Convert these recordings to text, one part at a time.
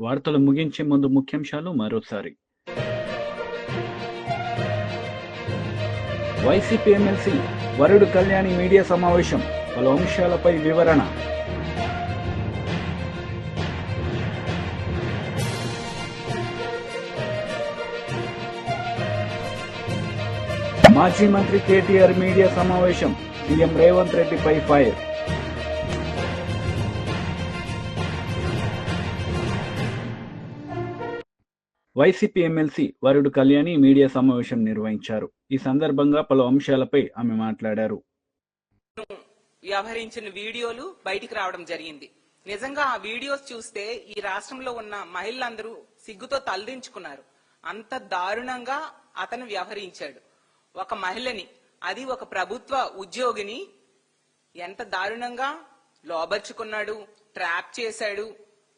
వార్తలు ముగించే ముందు ముఖ్యాంశాలు మరోసారి. వైసీపీ ఎమ్మెల్సీ వరుడు కళ్యాణి మీడియా సమావేశం, పలు అంశాలపై వివరణ. మాజీ మంత్రి కేటీఆర్ మీడియా సమావేశం, సీఎం రేవంత్ రెడ్డిపై ఫైర్. వైసీపీ ఎమ్మెల్సీ వరుడు కళ్యాణి మీడియా సమావేశం నిర్వహించారు. ఈ సందర్భంగా పలు అంశాలపై ఆమె మాట్లాడారు. వ్యవహరించిన వీడియోలు బయటికి రావడం జరిగింది. నిజంగా ఆ వీడియోస్ చూస్తే ఈ రాష్ట్రంలో ఉన్న మహిళలందరూ సిగ్గుతో తలదించుకున్నారు. అంత దారుణంగా అతను వ్యవహరించాడు. ఒక మహిళని, అది ఒక ప్రభుత్వ ఉద్యోగిని ఎంత దారుణంగా లోబర్చుకున్నాడు, ట్రాప్ చేశాడు.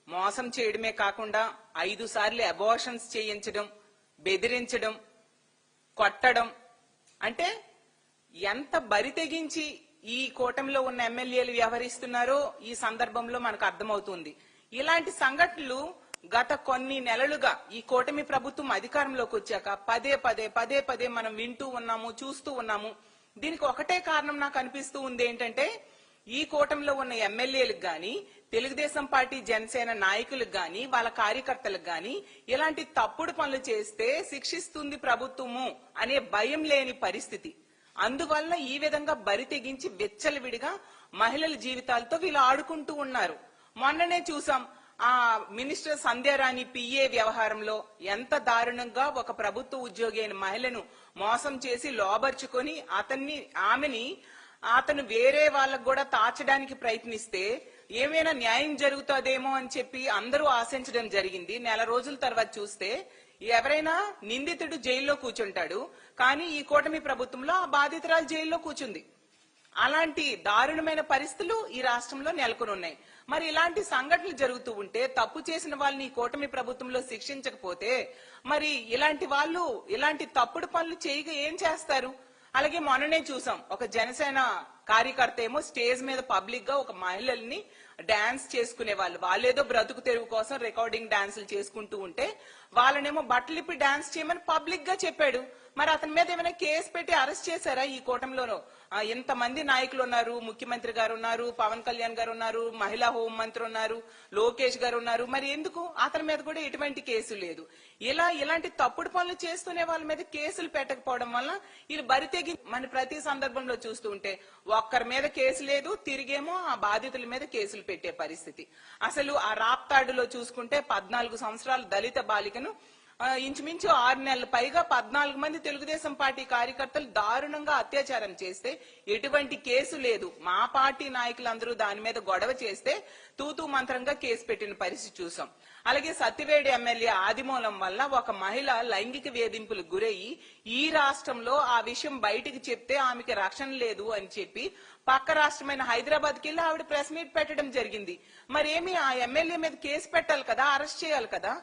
మోసం చేయడమే కాకుండా 5 సార్లు అబార్షన్స్ చేయించడం, బెదిరించడం, కొట్టడం. అంటే ఎంత బరి తెగించి ఈ కూటమిలో ఉన్న ఎమ్మెల్యేలు వ్యవహరిస్తున్నారో ఈ సందర్భంలో మనకు అర్థమవుతుంది. ఇలాంటి సంఘటనలు గత కొన్ని నెలలుగా ఈ కూటమి ప్రభుత్వం అధికారంలోకి వచ్చాక పదే పదే మనం వింటూ ఉన్నాము, చూస్తూ ఉన్నాము. దీనికి ఒకటే కారణం నాకు అనిపిస్తూ ఉంది. ఏంటంటే ఈ కూటమిలో ఉన్న ఎమ్మెల్యేలకు గాని, తెలుగుదేశం పార్టీ జనసేన నాయకులకు గాని, వాళ్ళ కార్యకర్తలకు గాని ఇలాంటి తప్పుడు పనులు చేస్తే శిక్షిస్తుంది ప్రభుత్వము అనే భయం లేని పరిస్థితి. అందువల్ల ఈ విధంగా బరి తెగించి విచ్చలవిడిగా మహిళల జీవితాలతో వీళ్ళు ఆడుకుంటూ ఉన్నారు. మొన్ననే చూసాం, ఆ మినిస్టర్ సంధ్యారాణి పిఏ వ్యవహారంలో ఎంత దారుణంగా ఒక ప్రభుత్వ ఉద్యోగి అయిన మహిళను మోసం చేసి లోబర్చుకొని ఆమెని అతను వేరే వాళ్ళకు కూడా తాచడానికి ప్రయత్నిస్తే ఏమైనా న్యాయం జరుగుతుందేమో అని చెప్పి అందరూ ఆశించడం జరిగింది. నెల రోజుల తర్వాత చూస్తే ఎవరైనా నిందితుడు జైల్లో కూర్చుంటాడు, కానీ ఈ కూటమి ప్రభుత్వంలో ఆ బాధితురాలు జైల్లో కూర్చుంది. అలాంటి దారుణమైన పరిస్థితులు ఈ రాష్ట్రంలో నెలకొని ఉన్నాయి. మరి ఇలాంటి సంఘటనలు జరుగుతూ ఉంటే, తప్పు చేసిన వాళ్ళని ఈ కూటమి ప్రభుత్వంలో శిక్షించకపోతే మరి ఇలాంటి వాళ్ళు ఇలాంటి తప్పుడు పనులు చేయక ఏం చేస్తారు? అలాగే మొన్ననే చూసాం, ఒక జనసేన కార్యకర్త ఏమో స్టేజ్ మీద పబ్లిక్ గా ఒక మహిళల్ని డాన్స్ చేసుకునే వాళ్ళేదో బ్రతుకు తెరువు కోసం రికార్డింగ్ డాన్సులు చేసుకుంటూ ఉంటే వాళ్ళనేమో బట్టలిప్పి డాన్స్ చేయమని పబ్లిక్ గా చెప్పాడు. మరి అతని మీద ఏమైనా కేసు పెట్టి అరెస్ట్ చేశారా? ఈ కూటమిలోనూ ఎంతమంది నాయకులు ఉన్నారు, ముఖ్యమంత్రి గారు ఉన్నారు, పవన్ కళ్యాణ్ గారు ఉన్నారు, మహిళా హోం మంత్రి ఉన్నారు, లోకేష్ గారు ఉన్నారు. మరి ఎందుకు అతని మీద కూడా ఎటువంటి కేసు లేదు? ఇలాంటి తప్పుడు పనులు చేస్తూనే వాళ్ళ మీద కేసులు పెట్టకపోవడం వల్ల వీళ్ళు బరితెగి మన ప్రతి సందర్భంలో చూస్తూ ఉంటే ఒక్కరి మీద కేసు లేదు, తిరిగేమో ఆ బాధితుల మీద కేసులు పెట్టే పరిస్థితి. అసలు ఆ రాప్తాడులో చూసుకుంటే 14 సంవత్సరాల దళిత బాలికను ఇంచుమించు 6 నెలల పైగా 14 మంది తెలుగుదేశం పార్టీ కార్యకర్తలు దారుణంగా అత్యాచారం చేస్తే ఎటువంటి కేసు లేదు. మా పార్టీ నాయకులందరూ దాని మీద గొడవ చేస్తే తూతూ మంత్రంగా కేసు పెట్టిన పరిస్థితి చూసాం. అలాగే సత్తివేడి ఎమ్మెల్యే ఆదిమూలం వల్ల ఒక మహిళ లైంగిక వేధింపులకు గురయ్యి ఈ రాష్ట్రంలో ఆ విషయం బయటికి చెప్తే ఆమెకి రక్షణ లేదు అని చెప్పి పక్క రాష్ట్రమైన హైదరాబాద్కి వెళ్ళి ఆవిడ ప్రెస్ మీట్ పెట్టడం జరిగింది. మరేమి ఆ ఎమ్మెల్యే మీద కేసు పెట్టాలి కదా, అరెస్ట్ చేయాలి కదా.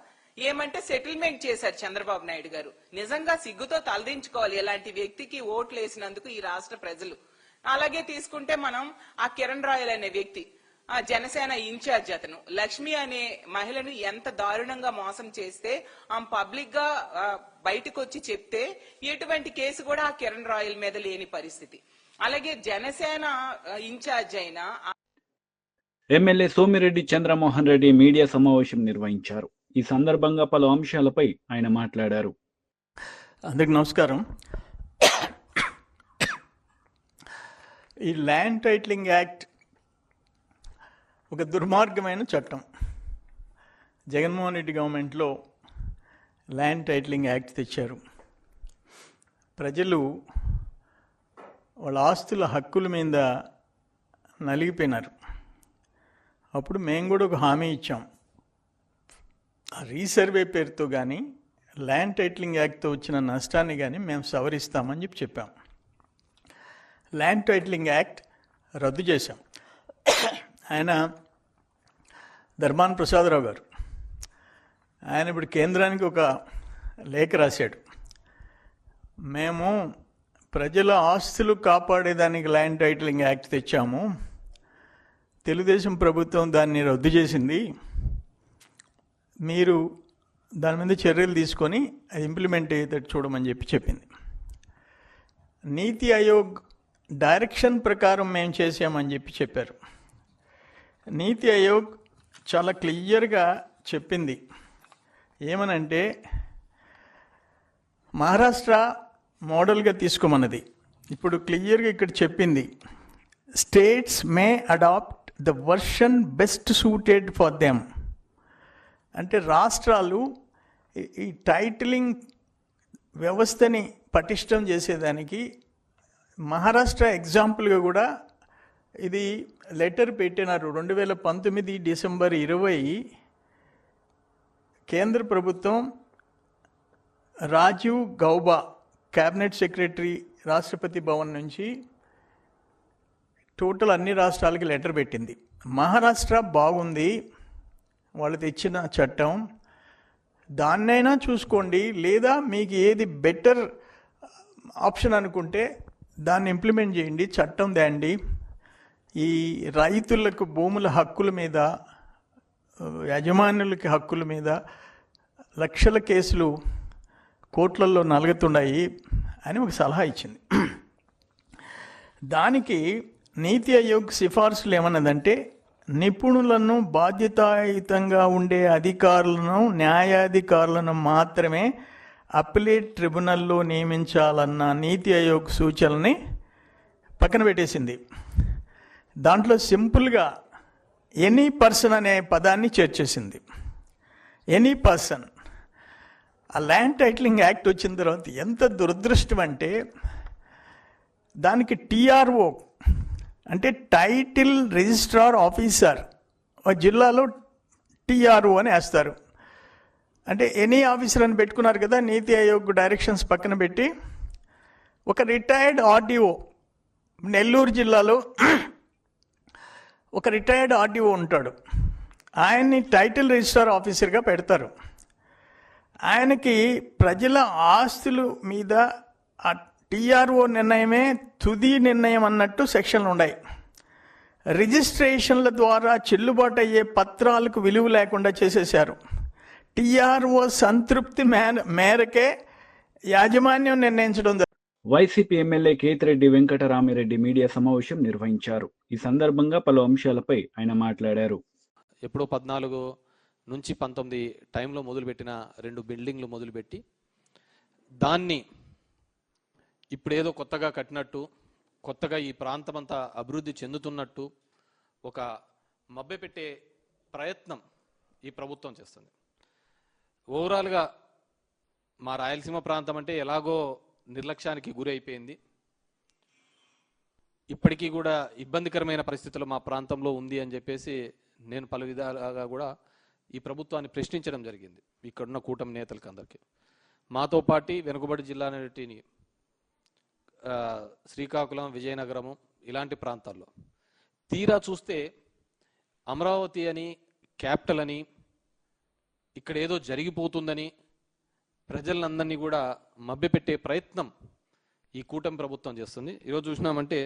ఏమంటే సెటిల్మెంట్ చేశారు చంద్రబాబు నాయుడు గారు. నిజంగా సిగ్గుతో తలదించుకోవాలి ఇలాంటి వ్యక్తికి ఓట్లు వేసినందుకు ఈ రాష్ట్ర ప్రజలు. అలాగే తీసుకుంటే మనం ఆ కిరణ్ రాయల్ అనే వ్యక్తి, ఆ జనసేన ఇన్ఛార్జ్, అతను లక్ష్మి అనే మహిళను ఎంత దారుణంగా మోసం చేస్తే ఆమె పబ్లిక్ గా బయటకు వచ్చి చెప్తే ఎటువంటి కేసు కూడా ఆ కిరణ్ రాయల్ మీద లేని పరిస్థితి. అలాగే జనసేన ఇన్ఛార్జ్ అయిన ఎమ్మెల్యే సోమిరెడ్డి చంద్రమోహన్ రెడ్డి మీడియా సమావేశం నిర్వహించారు. ఈ సందర్భంగా పలు అంశాలపై ఆయన మాట్లాడారు. అందరికి నమస్కారం. ఈ ల్యాండ్ టైటిలింగ్ యాక్ట్ ఒక దుర్మార్గమైన చట్టం. జగన్మోహన్ రెడ్డి గవర్నమెంట్లో ల్యాండ్ టైటిలింగ్ యాక్ట్ తెచ్చారు. ప్రజలు వాళ్ళ ఆస్తుల హక్కుల మీద నలిగిపోయినారు. అప్పుడు మేము కూడా ఒక హామీ ఇచ్చాం, రీసర్వే పేరుతో కానీ ల్యాండ్ టైటిలింగ్ యాక్ట్తో వచ్చిన నష్టాన్ని కానీ మేము సవరిస్తామని చెప్పాం. ల్యాండ్ టైటిలింగ్ యాక్ట్ రద్దు చేశాం. ఆయన ధర్మాన ప్రసాదరావు గారు, ఆయన ఇప్పుడు కేంద్రానికి ఒక లేఖ రాశాడు. మేము ప్రజల ఆస్తులు కాపాడేదానికి ల్యాండ్ టైటిలింగ్ యాక్ట్ తెచ్చాము, తెలుగుదేశం ప్రభుత్వం దాన్ని రద్దు చేసింది, మీరు దాని మీద చర్యలు తీసుకొని అది ఇంప్లిమెంట్ అయ్యేటట్టు చూడమని చెప్పింది. నీతి ఆయోగ్ డైరెక్షన్ ప్రకారం మేము చేసామని చెప్పారు. నీతి ఆయోగ్ చాలా క్లియర్గా చెప్పింది ఏమనంటే, మహారాష్ట్ర మోడల్గా తీసుకోమన్నది. ఇప్పుడు క్లియర్గా ఇక్కడ చెప్పింది, states may adapt the version best suited for them. అంటే రాష్ట్రాలు ఈ టైటిలింగ్ వ్యవస్థని పటిష్టం చేసేదానికి మహారాష్ట్ర ఎగ్జాంపుల్గా కూడా ఇది లెటర్ పెట్టినారు. 2019 డిసెంబర్ 20 కేంద్ర ప్రభుత్వం రాజీవ్ గౌబా క్యాబినెట్ సెక్రటరీ రాష్ట్రపతి భవన్ నుంచి టోటల్ అన్ని రాష్ట్రాలకి లెటర్ పెట్టింది. మహారాష్ట్ర బాగుంది, వాళ్ళు తెచ్చిన చట్టం, దాన్నైనా చూసుకోండి, లేదా మీకు ఏది బెటర్ ఆప్షన్ అనుకుంటే దాన్ని ఇంప్లిమెంట్ చేయండి, చట్టం తేండి. ఈ రైతులకు భూముల హక్కుల మీద, యజమానులకి హక్కుల మీద లక్షల కేసులు కోర్టులలో నలుగుతున్నాయి అని ఒక సలహా ఇచ్చింది. దానికి నీతి ఆయోగ్ సిఫార్సులు ఏమన్నదంటే, నిపుణులను, బాధ్యతాయుతంగా ఉండే అధికారులను, న్యాయాధికారులను మాత్రమే అప్పీలేట్ ట్రిబ్యునల్లో నియమించాలన్న నీతి ఆయోగ్ సూచనల్ని పక్కన పెట్టేసింది. దాంట్లో సింపుల్గా ఎనీ పర్సన్ అనే పదాన్ని చేర్చేసింది. Any person. ఆ ల్యాండ్ టైటిలింగ్ యాక్ట్ వచ్చిన తర్వాత ఎంత దురదృష్టం అంటే, దానికి టీఆర్ఓ అంటే టైటిల్ రిజిస్ట్రార్ ఆఫీసర్, జిల్లాలో టీఆర్ఓ అని వేస్తారు. అంటే ఎనీ ఆఫీసర్ అని పెట్టుకున్నారు కదా. నీతి ఆయోగ్ డైరెక్షన్స్ పక్కన పెట్టి ఒక రిటైర్డ్ ఆర్డీఓ, నెల్లూరు జిల్లాలో ఒక రిటైర్డ్ ఆర్డీఓ ఉంటాడు, ఆయన్ని టైటిల్ రిజిస్ట్రార్ ఆఫీసర్గా పెడతారు. ఆయనకి ప్రజల ఆస్తుల మీద ఆ టీఆర్ఓ నిర్ణయమే తుది నిర్ణయం అన్నట్టు సెక్షన్లు ఉన్నాయి. రిజిస్ట్రేషన్ల ద్వారా చెల్లుబాటు అయ్యే పత్రాలకు విలువ లేకుండా చేసేశారు. టీఆర్ఓ సంతృప్తి మేరకే యాజమాన్యం నిర్ణయించడం. వైసీపీ ఎమ్మెల్యే కేతిరెడ్డి వెంకటరామిరెడ్డి మీడియా సమావేశం నిర్వహించారు. ఈ సందర్భంగా పలు అంశాలపై ఆయన మాట్లాడారు. ఎప్పుడో 14 నుంచి 19 టైంలో మొదలుపెట్టిన 2 బిల్డింగ్లు మొదలుపెట్టి దాన్ని ఇప్పుడేదో కొత్తగా కట్టినట్టు, కొత్తగా ఈ ప్రాంతం అంతా అభివృద్ధి చెందుతున్నట్టు ఒక మభ్యపెట్టే ప్రయత్నం ఈ ప్రభుత్వం చేస్తుంది. ఓవరాల్గా మా రాయలసీమ ప్రాంతం అంటే ఎలాగో నిర్లక్ష్యానికి గురి అయిపోయింది. ఇప్పటికీ కూడా ఇబ్బందికరమైన పరిస్థితులు మా ప్రాంతంలో ఉంది అని చెప్పేసి నేను పలు విధాలుగా కూడా ఈ ప్రభుత్వాన్ని ప్రశ్నించడం జరిగింది. ఇక్కడున్న కూటమి నేతలకు అందరికీ. మాతో పాటు వెనుకబడి జిల్లాని శ్రీకాకుళం, విజయనగరము ఇలాంటి ప్రాంతాల్లో తీరా చూస్తే అమరావతి అని, క్యాపిటల్ అని, ఇక్కడ ఏదో జరిగిపోతుందని ప్రజలందరినీ కూడా మభ్యపెట్టే ప్రయత్నం ఈ కూటమి ప్రభుత్వం చేస్తుంది. ఈరోజు చూసినామంటే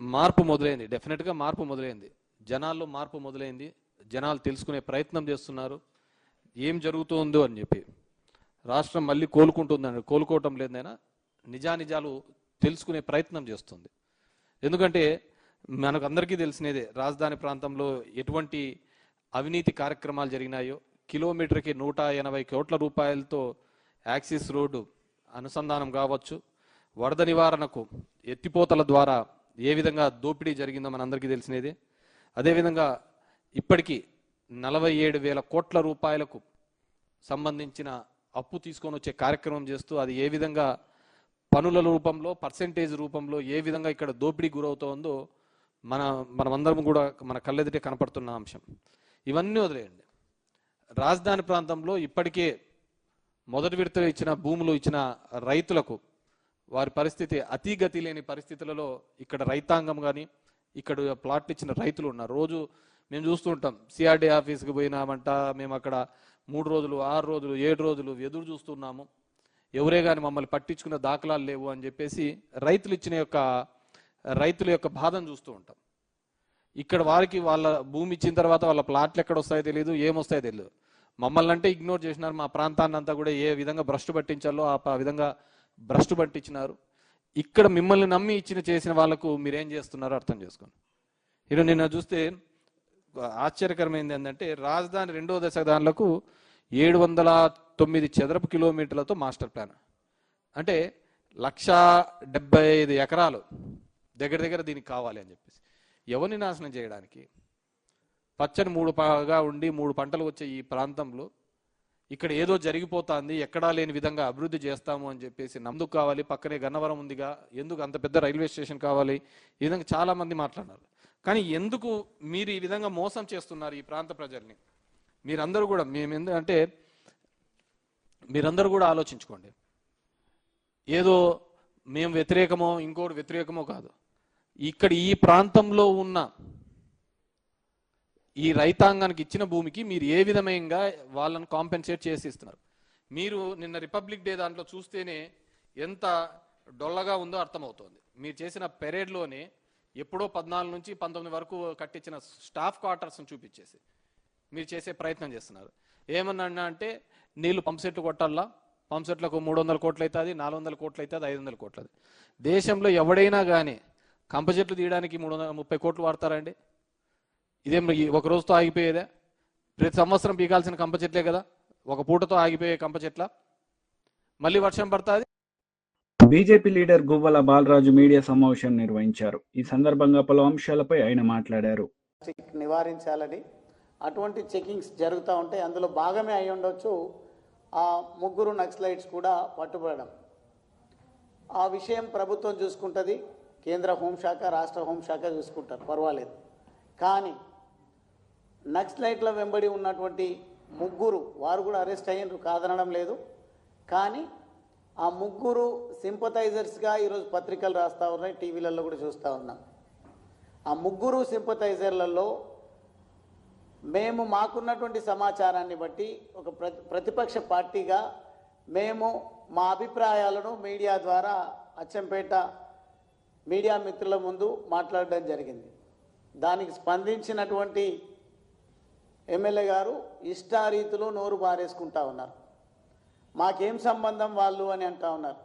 మార్పు మొదలైంది, డెఫినెట్గా మార్పు మొదలైంది, జనాల్లో మార్పు మొదలైంది. జనాలు తెలుసుకునే ప్రయత్నం చేస్తున్నారు ఏం జరుగుతుందో అని చెప్పి. రాష్ట్రం మళ్ళీ కోలుకుంటుందని, కోలుకోవటం లేదైనా నిజానిజాలు తెలుసుకునే ప్రయత్నం చేస్తుంది. ఎందుకంటే మనకు అందరికీ తెలిసినదే, రాజధాని ప్రాంతంలో ఎటువంటి అవినీతి కార్యక్రమాలు జరిగినాయో, కిలోమీటర్కి 180 కోట్ల రూపాయలతో యాక్సిస్ రోడ్డు అనుసంధానం కావచ్చు, వరద నివారణకు ఎత్తిపోతల ద్వారా ఏ విధంగా దోపిడీ జరిగిందో మనందరికీ తెలిసినదే. అదేవిధంగా ఇప్పటికీ 47,000 కోట్ల రూపాయలకు సంబంధించిన అప్పు తీసుకొని వచ్చే కార్యక్రమం చేస్తూ అది ఏ విధంగా పనుల రూపంలో, పర్సెంటేజ్ రూపంలో ఏ విధంగా ఇక్కడ దోపిడీ గురవుతోందో మనమందరం కూడా మన కళ్ళెదుటే కనపడుతున్న అంశం. ఇవన్నీ వదిలేయండి. రాజధాని ప్రాంతంలో ఇప్పటికే మొదటి విడతలో ఇచ్చిన భూములు ఇచ్చిన రైతులకు వారి పరిస్థితి అతిగతి లేని పరిస్థితులలో ఇక్కడ రైతాంగం కానీ, ఇక్కడ ప్లాట్లు ఇచ్చిన రైతులు ఉన్నారు. రోజు మేము చూస్తూ ఉంటాం, సిఆర్డీ ఆఫీస్కి పోయినామంట, మేము అక్కడ 3 రోజులు, 6 రోజులు, 7 రోజులు ఎదురు చూస్తున్నాము, ఎవరే కానీ మమ్మల్ని పట్టించుకున్న దాఖలాలు లేవు అని చెప్పేసి రైతుల యొక్క బాధను చూస్తూ ఉంటాం. ఇక్కడ వారికి వాళ్ళ భూమి ఇచ్చిన తర్వాత వాళ్ళ ప్లాట్లు ఎక్కడ వస్తాయో తెలియదు, ఏమొస్తాయో తెలియదు. మమ్మల్ని అంటే ఇగ్నోర్ చేసినారు, మా ప్రాంతాన్ని అంతా కూడా ఏ విధంగా భ్రష్టు పట్టించాలో ఆ విధంగా భ్రష్టు పట్టించినారు. ఇక్కడ మిమ్మల్ని నమ్మి చేసిన వాళ్ళకు మీరేం చేస్తున్నారో అర్థం చేసుకోండి. ఈరోజు నిన్న చూస్తే ఆశ్చర్యకరమైంది ఏంటంటే రాజధాని 2వ దశ దానిలకు 709 చదరపు కిలోమీటర్లతో మాస్టర్ ప్లాన్, అంటే 175 ఎకరాలు దగ్గర దీనికి కావాలి అని చెప్పేసి. ఎవరిని నాశనం చేయడానికి? పచ్చని 3గా ఉండి 3 పంటలు వచ్చే ఈ ప్రాంతంలో ఇక్కడ ఏదో జరిగిపోతుంది, ఎక్కడా లేని విధంగా అభివృద్ధి చేస్తాము అని చెప్పేసి నందుకు కావాలి, పక్కనే గన్నవరం ఉందిగా, ఎందుకు అంత పెద్ద రైల్వే స్టేషన్ కావాలి, ఈ విధంగా చాలా మంది మాట్లాడినారు. కానీ ఎందుకు మీరు ఈ విధంగా మోసం చేస్తున్నారు ఈ ప్రాంత ప్రజల్ని? మీరందరూ కూడా అంటే మీరందరూ కూడా ఆలోచించుకోండి. ఏదో మేము వ్యతిరేకమో ఇంకోటి వ్యతిరేకమో కాదు. ఇక్కడ ఈ ప్రాంతంలో ఉన్న ఈ రైతాంగానికి ఇచ్చిన భూమికి మీరు ఏ విధంగా వాళ్ళని కాంపెన్సేట్ చేసి ఇస్తున్నారు? మీరు నిన్న రిపబ్లిక్ డే దాంట్లో చూస్తేనే ఎంత డొల్లగా ఉందో అర్థమవుతోంది. మీరు చేసిన పెరేడ్లోనే ఎప్పుడో 14 నుంచి 19 వరకు కట్టించిన స్టాఫ్ క్వార్టర్స్ని చూపించేసి మీరు చేసే ప్రయత్నం చేస్తున్నారు. ఏమన్నా అంటే నీళ్లు పంప్సెట్లు కొట్టాలా, పంప్సెట్లకు 300 కోట్లు అవుతుంది, 400 కోట్లు అవుతుంది, 500 కోట్లు అవుతుంది. దేశంలో ఎవడైనా కానీ కంపచెట్లు తీయడానికి 330 కోట్లు వాడతారండి? ఇదేం ఒక రోజుతో ఆగిపోయేదే? ప్రతి సంవత్సరం పీకాల్సిన కంపచెట్లే కదా, ఒక పూటతో ఆగిపోయే కంపచెట్ల? మళ్ళీ వర్షం పడుతుంది. BJP leader Guvvala Balaraju media సమావేశం నిర్వహించారు. ఈ సందర్భంగా పలు అంశాలపై ఆయన మాట్లాడారు. నివారించాలని అటువంటి చెకింగ్స్ జరుగుతూ ఉంటాయి. అందులో భాగమే అయి ఉండొచ్చు ఆ 3 నక్సలైట్స్ కూడా పట్టుబడడం. ఆ విషయం ప్రభుత్వం చూసుకుంటుంది, కేంద్ర హోంశాఖ, రాష్ట్ర హోంశాఖ చూసుకుంటారు, పర్వాలేదు. కానీ నక్సలైట్ల వెంబడి ఉన్నటువంటి 3 వారు కూడా అరెస్ట్ అయ్యారు, కాదనడం లేదు. కానీ ఆ 3 సింపథైజర్స్గా ఈరోజు పత్రికలు రాస్తూ ఉన్నాయి, టీవీలలో కూడా చూస్తూ ఉన్నాం. ఆ 3 సింపథైజర్లలో మేము మాకున్నటువంటి సమాచారాన్ని బట్టి ఒక ప్రతిపక్ష పార్టీగా మేము మా అభిప్రాయాలను మీడియా ద్వారా అచ్చంపేట మీడియా మిత్రుల ముందు మాట్లాడడం జరిగింది. దానికి స్పందించినటువంటి ఎమ్మెల్యే గారు ఇష్టారీతిలో నోరు బారేసుకుంటా ఉన్నారు. మాకేం సంబంధం వాళ్ళు అని అంటా ఉన్నారు.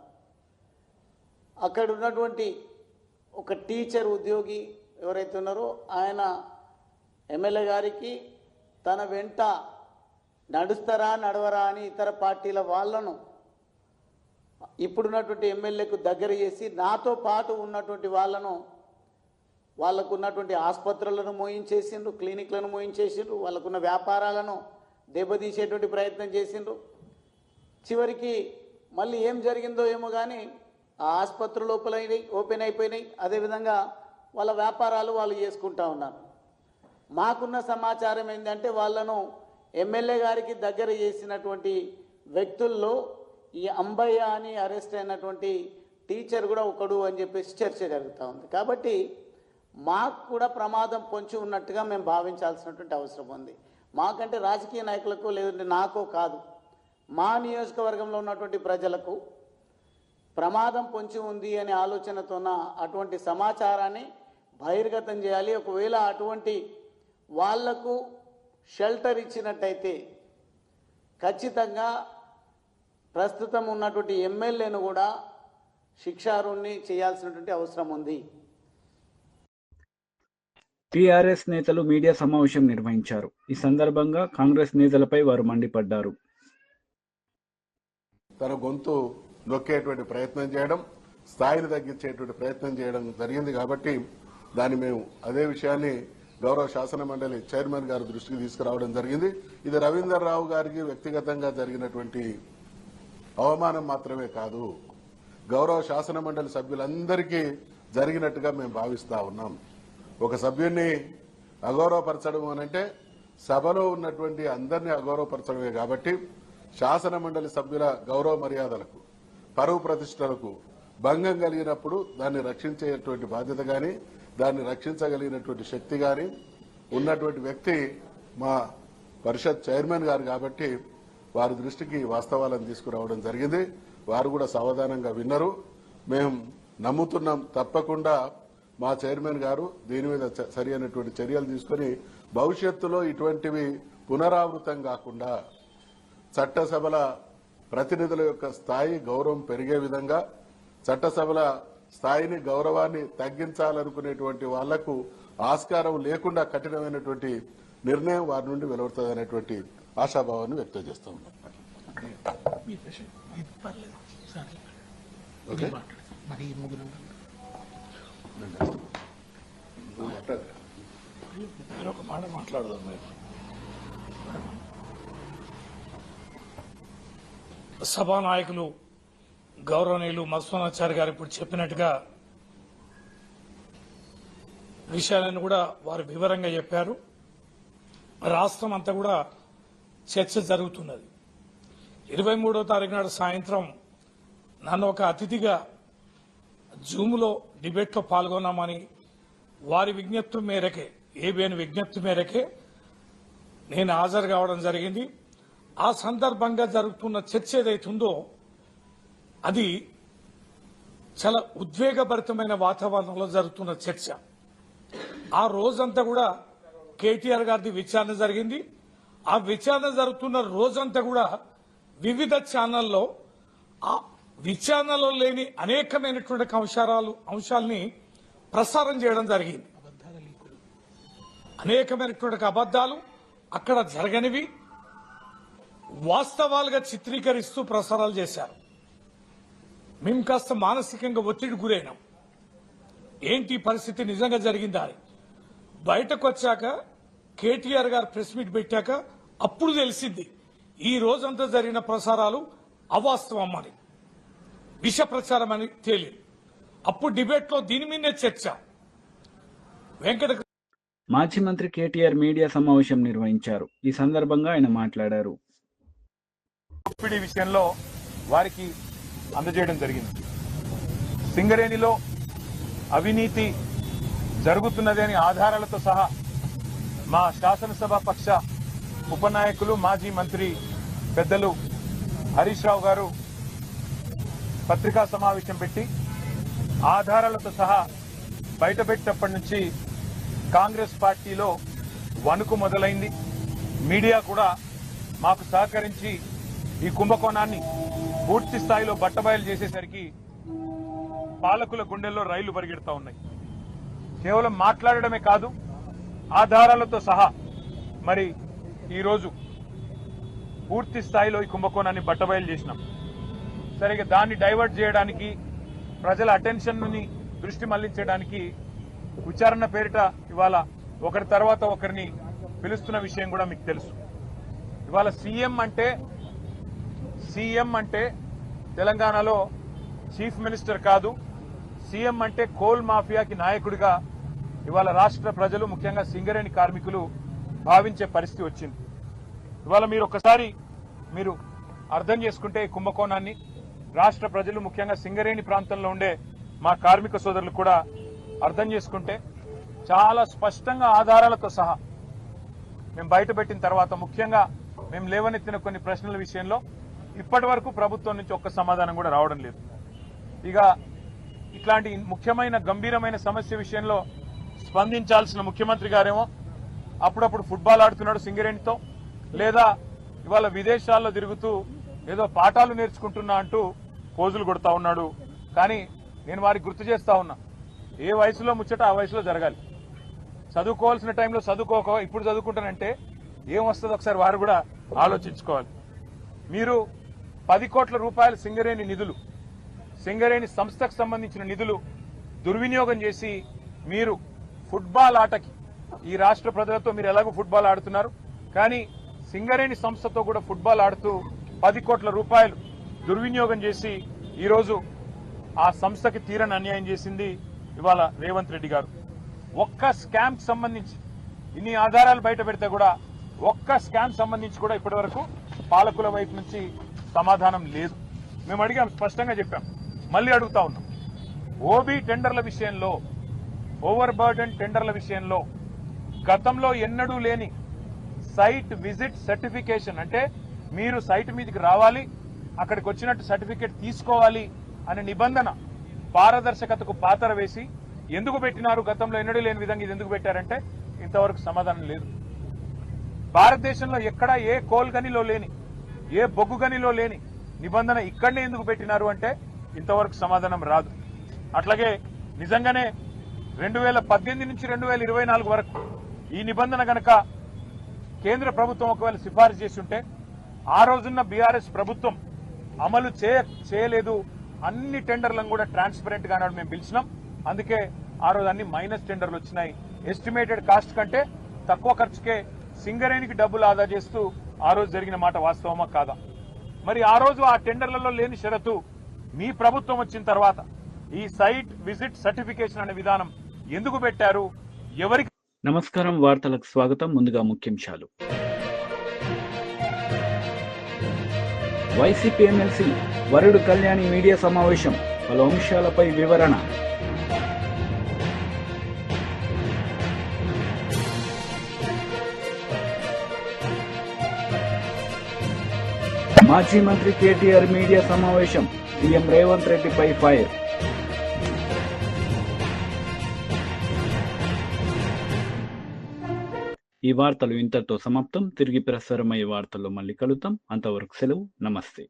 అక్కడ ఉన్నటువంటి ఒక టీచర్ ఉద్యోగి ఎవరైతే ఉన్నారో ఆయన ఎమ్మెల్యే గారికి తన వెంట నడుస్తారా నడవరా అని ఇతర పార్టీల వాళ్ళను ఇప్పుడున్నటువంటి ఎమ్మెల్యేకు దగ్గర చేసి నాతో పాటు ఉన్నటువంటి వాళ్ళను వాళ్ళకు ఉన్నటువంటి ఆసుపత్రులను మోయించేసిండ్రు, క్లినిక్లను మోయించేసిండ్రు, వాళ్ళకున్న వ్యాపారాలను దెబ్బతీసేటువంటి ప్రయత్నం చేసిండ్రు. చివరికి మళ్ళీ ఏం జరిగిందో ఏమో కానీ ఆ ఆసుపత్రులు ఓపెన్ అయిపోయినాయి. అదేవిధంగా వాళ్ళ వ్యాపారాలు వాళ్ళు చేసుకుంటా ఉన్నారు. మాకున్న సమాచారం ఏంటంటే వాళ్ళను ఎమ్మెల్యే గారికి దగ్గర చేసినటువంటి వ్యక్తుల్లో ఈ అంబయ్య అని అరెస్ట్ అయినటువంటి టీచర్ కూడా ఒకడు అని చెప్పేసి చర్చ జరుగుతూ ఉంది. కాబట్టి మాకు కూడా ప్రమాదం పొంచి ఉన్నట్టుగా మేము భావించాల్సినటువంటి అవసరం ఉంది. మాకంటే రాజకీయ నాయకులకు లేదంటే నాకో కాదు, మా నియోజకవర్గంలో ఉన్నటువంటి ప్రజలకు ప్రమాదం పొంచి ఉంది అనే ఆలోచనతోన అటువంటి సమాచారాన్ని బహిర్గతం చేయాలి. ఒకవేళ అటువంటి వాళ్లకు షెల్టర్ ఇచ్చినట్టయితే ఖచ్చితంగా ప్రస్తుతం ఉన్నటువంటి ఎమ్మెల్యేను కూడా శిక్షార్హుణ్ణి చేయాల్సినటువంటి అవసరం ఉంది. టీఆర్ఎస్ నేతలు మీడియా సమావేశం నిర్వహించారు. ఈ సందర్భంగా కాంగ్రెస్ నేతలపై వారు మండిపడ్డారు. తన గొంతు నొక్కేటువంటి ప్రయత్నం చేయడం, స్థాయిని తగ్గించేటువంటి ప్రయత్నం చేయడం జరిగింది. కాబట్టి దాన్ని మేము అదే విషయాన్ని గౌరవ శాసన మండలి చైర్మన్ గారి దృష్టికి తీసుకురావడం జరిగింది. ఇది రవీందర్ రావు గారికి వ్యక్తిగతంగా జరిగినటువంటి అవమానం మాత్రమే కాదు, గౌరవ శాసన మండలి సభ్యులందరికీ జరిగినట్టుగా మేము భావిస్తా ఉన్నాం. ఒక సభ్యుడిని అగౌరవపరచడం అనంటే సభలో ఉన్నటువంటి అందరినీ అగౌరవపరచడమే. కాబట్టి శాసన మండలి సభ్యుల గౌరవ మర్యాదలకు, పరువు ప్రతిష్టలకు భంగం కలిగినప్పుడు దాన్ని రక్షించేటువంటి బాధ్యత కానీ, దాన్ని రక్షించగలిగినటువంటి శక్తి కానీ ఉన్నటువంటి వ్యక్తి మా పరిషత్ చైర్మన్ గారు. కాబట్టి వారి దృష్టికి వాస్తవాలను తీసుకురావడం జరిగింది. వారు కూడా సావధానంగా విన్నారు. మేము నమ్ముతున్నాం తప్పకుండా మా చైర్మన్ గారు దీని మీద సరి అయినటువంటి చర్యలు తీసుకుని భవిష్యత్తులో ఇటువంటివి పునరావృతం కాకుండా చట్టసభల ప్రతినిధుల యొక్క స్థాయి గౌరవం పెరిగే విధంగా చట్టసభల స్థాయిని గౌరవాన్ని తగ్గించాలనుకునేటువంటి వాళ్లకు ఆస్కారం లేకుండా కఠినమైనటువంటి నిర్ణయం వారి నుండి వెలువడుతుంది అనేటువంటి ఆశాభావాన్ని వ్యక్తం చేస్తా ఉన్నాం. ఓకే? ఒక మాట మాట్లాడదాం. సభానాయకులు గౌరవనీయులు మధుసూదనాచారి గారు ఇప్పుడు చెప్పినట్టుగా విషయాలను కూడా వారు వివరంగా చెప్పారు. రాష్ట్రం అంతా కూడా చర్చ జరుగుతున్నది. 23వ తారీఖు నాడు సాయంత్రం నన్ను ఒక అతిథిగా జూమ్లో డిబేట్లో పాల్గొన్నామని వారి విజ్ఞప్తి మేరకే, ఏబిఎన్ విజ్ఞప్తి మేరకే నేను హాజరు కావడం జరిగింది. ఆ సందర్భంగా జరుగుతున్న చర్చ ఏదైతుందో అది చాలా ఉద్వేగభరితమైన వాతావరణంలో జరుగుతున్న చర్చ. ఆ రోజంతా కూడా కేటీఆర్ గారిది విచారణ జరిగింది. ఆ విచారణ జరుగుతున్న రోజంతా కూడా వివిధ ఛానల్లో ఆ విచారణలో లేని అనేకమైనటువంటి అంశాలని ప్రసారం చేయడం జరిగింది. అనేకమైనటువంటి అబద్దాలు అక్కడ జరగనివి వాస్తవాలుగా చిత్రీకరిస్తూ ప్రసారాలు చేశారు. మేము కాస్త మానసికంగా ఒత్తిడి గురైనాం. ఏంటి పరిస్థితి నిజంగా జరిగిందా అని బయటకు వచ్చాక కేటీఆర్ గారు ప్రెస్ మీట్ పెట్టాక అప్పుడు తెలిసింది ఈ రోజంతా జరిగిన ప్రసారాలు అవాస్తవం అని, విష ప్రచారం అని తేలి. అప్పుడు డిబేట్లో దీని మీదే చర్చ. వెంకట మాజీ మంత్రి కేటీఆర్ మీడియా సమావేశం నిర్వహించారు. ఈ సందర్భంగా ఆయన మాట్లాడారు. విషయంలో వారికి అందజేయడం జరిగింది. సింగరేణిలో అవినీతి జరుగుతున్నది అని ఆధారాలతో సహా మా శాసనసభ పక్ష ఉపనాయకులు మాజీ మంత్రి పెద్దలు హరీష్ రావు గారు పత్రికా సమావేశం పెట్టి ఆధారాలతో సహా బయటపెట్టినప్పటి నుంచి కాంగ్రెస్ పార్టీలో వణుకు మొదలైంది. మీడియా కూడా మాకు సహకరించి ఈ కుంభకోణాన్ని పూర్తి స్థాయిలో బట్టబయలు చేసేసరికి పాలకుల గుండెల్లో రైళ్లు పరిగెడతా ఉన్నాయి. కేవలం మాట్లాడడమే కాదు, ఆధారాలతో సహా మరి ఈరోజు పూర్తి స్థాయిలో ఈ కుంభకోణాన్ని బట్టబయలు చేసినాం. సరిగ్గా దాన్ని డైవర్ట్ చేయడానికి, ప్రజల అటెన్షన్ ని దృష్టి మళ్లించడానికి విచారణ పేరిట ఇవాళ ఒకరి తర్వాత ఒకరిని పిలుస్తున్న విషయం కూడా మీకు తెలుసు. ఇవాళ సీఎం అంటే తెలంగాణలో చీఫ్ మినిస్టర్ కాదు, సీఎం అంటే కోల్ మాఫియాకి నాయకుడిగా ఇవాళ రాష్ట్ర ప్రజలు, ముఖ్యంగా సింగరేణి కార్మికులు భావించే పరిస్థితి వచ్చింది. ఇవాళ మీరు ఒక్కసారి అర్థం చేసుకుంటే ఈ కుంభకోణాన్ని రాష్ట్ర ప్రజలు, ముఖ్యంగా సింగరేణి ప్రాంతంలో ఉండే మా కార్మిక సోదరులు కూడా అర్థం చేసుకుంటే చాలా స్పష్టంగా ఆధారాలతో సహా మేము బయటపెట్టిన తర్వాత, ముఖ్యంగా మేము లేవనెత్తిన కొన్ని ప్రశ్నల విషయంలో ఇప్పటి వరకు ప్రభుత్వం నుంచి ఒక్క సమాధానం కూడా రావడం లేదు. ఇక ఇట్లాంటి ముఖ్యమైన గంభీరమైన సమస్య విషయంలో స్పందించాల్సిన ముఖ్యమంత్రి గారేమో అప్పుడప్పుడు ఫుట్బాల్ ఆడుతున్నాడు సింగరేణితో, లేదా ఇవాళ విదేశాల్లో తిరుగుతూ ఏదో పాఠాలు నేర్చుకుంటున్నా అంటూ పోజులు కొడతా ఉన్నాడు. కానీ నేను వారికి గుర్తు చేస్తా ఉన్నా, ఏ వయసులో ముచ్చట ఆ వయసులో జరగాలి. చదువుకోవాల్సిన టైంలో చదువుకోక ఇప్పుడు చదువుకుంటానంటే ఏం వస్తుందో ఒకసారి వారు కూడా ఆలోచించుకోవాలి. మీరు 10 కోట్ల రూపాయల సింగరేణి నిధులు, సింగరేణి సంస్థకు సంబంధించిన నిధులు దుర్వినియోగం చేసి మీరు ఫుట్బాల్ ఆటకి, ఈ రాష్ట్ర ప్రజలతో మీరు ఎలాగో ఫుట్బాల్ ఆడుతున్నారు, కానీ సింగరేణి సంస్థతో కూడా ఫుట్బాల్ ఆడుతూ 10 కోట్ల రూపాయలు దుర్వినియోగం చేసి ఈరోజు ఆ సంస్థకి తీరని అన్యాయం చేసింది ఇవాళ రేవంత్ రెడ్డి గారు. ఒక్క స్కామ్ సంబంధించి ఇన్ని ఆధారాలు బయట పెడితే కూడా ఒక్క స్కామ్ సంబంధించి కూడా ఇప్పటి వరకు పాలకుల వైపు నుంచి సమాధానం లేదు. మేము అడిగాం, స్పష్టంగా చెప్పాం, మళ్ళీ అడుగుతా ఉన్నాం. ఓబీ టెండర్ల విషయంలో, ఓవర్ బర్డెన్ టెండర్ల విషయంలో గతంలో ఎన్నడూ లేని సైట్ విజిట్ సర్టిఫికేషన్, అంటే మీరు సైట్ మీదకి రావాలి, అక్కడికి వచ్చినట్టు సర్టిఫికేట్ తీసుకోవాలి అనే నిబంధన పారదర్శకతకు పాతర వేసి ఎందుకు పెట్టినారు, గతంలో ఎన్నడూ లేని విధంగా ఇది ఎందుకు పెట్టారంటే ఇంతవరకు సమాధానం లేదు. భారతదేశంలో ఎక్కడ ఏ కోల్ గనిలో లేని, ఏ బొగ్గు గనిలో లేని నిబంధన ఇక్కడనే ఎందుకు పెట్టినారు అంటే ఇంతవరకు సమాధానం రాదు. అట్లాగే నిజంగానే 2018 నుంచి 2024 వరకు ఈ నిబంధన గనక కేంద్ర ప్రభుత్వం ఒకవేళ సిఫారసు చేసి ఉంటే ఆ రోజున్న బీఆర్ఎస్ ప్రభుత్వం అమలు చేయలేదు. అన్ని టెండర్లను కూడా ట్రాన్స్పరెంట్ గా మేము పిలిచినాం. అందుకే ఆ రోజు అన్ని మైనస్ టెండర్లు వచ్చినాయి. ఎస్టిమేటెడ్ కాస్ట్ కంటే తక్కువ ఖర్చుకే సింగరేణికి డబ్బులు ఆదా చేస్తూ ఆ రోజు జరిగిన మాట వాస్తవమా కాదా? మరి ఆ రోజు ఆ టెండర్లలో లేని షరతు మీ ప్రభుత్వం వచ్చిన తర్వాత ఈ సైట్ విజిట్ సర్టిఫికేషన్ అనే విధానం ఎందుకు పెట్టారు? ఎవరికి? నమస్కారం, వార్తలకు స్వాగతం. ముందుగా ముఖ్యాంశాలు. వైసీపీ ఎమ్మెల్సీ వరుడు కళ్యాణి మీడియా సమావేశం, పలు అంశాలపై వివరణ. మాజీ మంత్రి కేటీఆర్ మీడియా సమావేశం, సీఎం రేవంత్ రెడ్డిపై ఫైర్. ఈ వార్తలు ఇంతటితో సమాప్తం. తిరిగి ప్రసారమయ్యే వార్తల్లో మళ్ళీ కలుద్దాం. అంతవరకు సెలవు. నమస్తే.